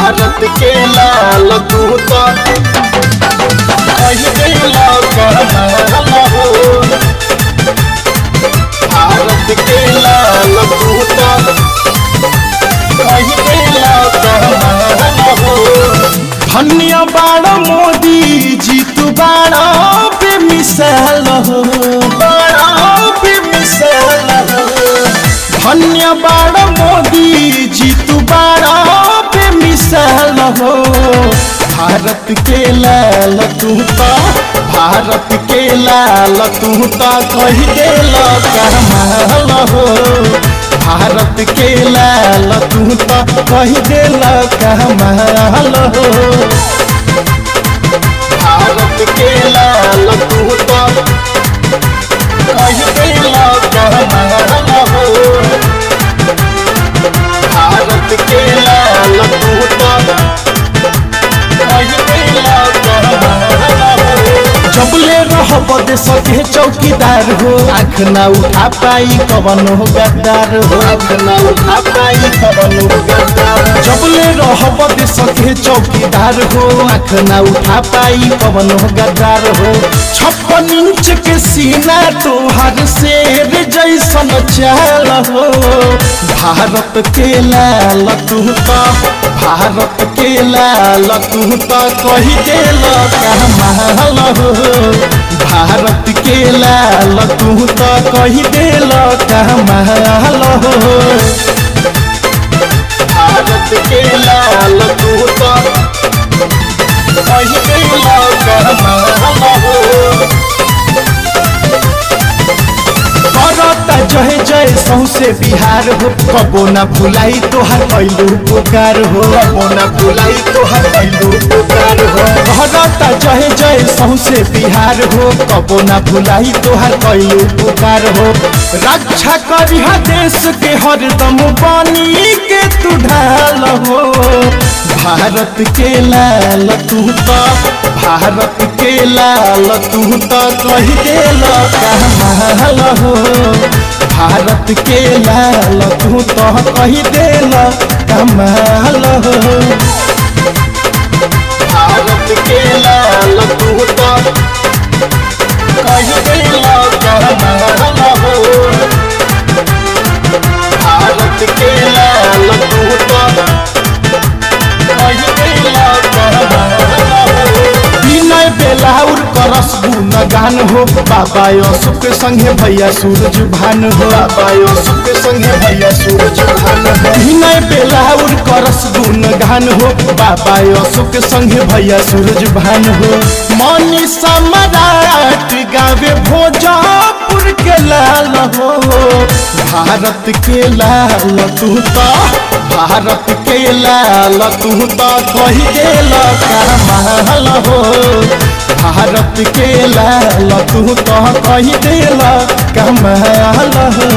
भारत के लाल तू तो कही देला कमाल हो। भारत के लाल तू तो कही देला कमाल हो। धन्य बाड़ा मोदी जी तू बाड़ा बेमिसाल हो, बाड़ा बेमिसाल हो। धन्य बाड़ा मोदी जी तू बाड़ा बेमिसाल हो। भारत के लाल तू तो, भारत के लाल तू तो कही देला कमाल हो। भारत के लाल तू तो कही देला कमाल हो। भारत के लाल तू तो कही देला कमाल हो। भारत के लाल तू तो कही देला कमाल हो। जबले रहब देश के चौकीदार हो, आँख ना उठा पाई कवन हो गद्दार हो, आँख ना उठा पाई कवन हो गद्दार। जबले रहब देश के चौकीदार हो, आँख ना उठा पाई कवन हो गद्दार हो। 56 इंच के सीना तोहर शेर जैसन चाल हो। भारत के लाल तू तो, भारत के लाल तू तो कही देला कमाल हो। भारत के लाल तू तो कही देला कमाल हो। भारत के लाल तू तो कही देला कमाल हो। करता जय जय सौसे बिहार हो, कबो ना भुलाई तोहर कैलू पुकार हो, कबो ना भुलाई तोहर कैलू पुकार हो। करता जय जय सौसे बिहार हो, कबो ना भुलाई तोहर कैलू पुकार हो। रक्षा करिहा देश के हरदम बनी के तू ढाल हो। भारत के लाल तू तो, भारत के लाल तू तो कही देला कमाल हो। भारत के लाल तू तो कही देला कमाल हो। भारत के लाल तू तो कही देला कमाल हो। भारत के लाल तू तो कही देला कमाल हो। विनय बेलाउर करस गुणगान हो, बाबा अशोक संगे भैया सूरज भान हो, बाबा अशोक संगे भैया सूरज भान हो। विनय बेलाउर करस गुणगान हो, बाबा अशोक संगे भैया सूरज भान हो। मनी सम्राट गावे भोजपुर के लाल हो। भारत के लाल तू तो, भारत के लाल तू तो कही देला कमाल हो। भारत के लाल तू तो कही देला कमाल हो।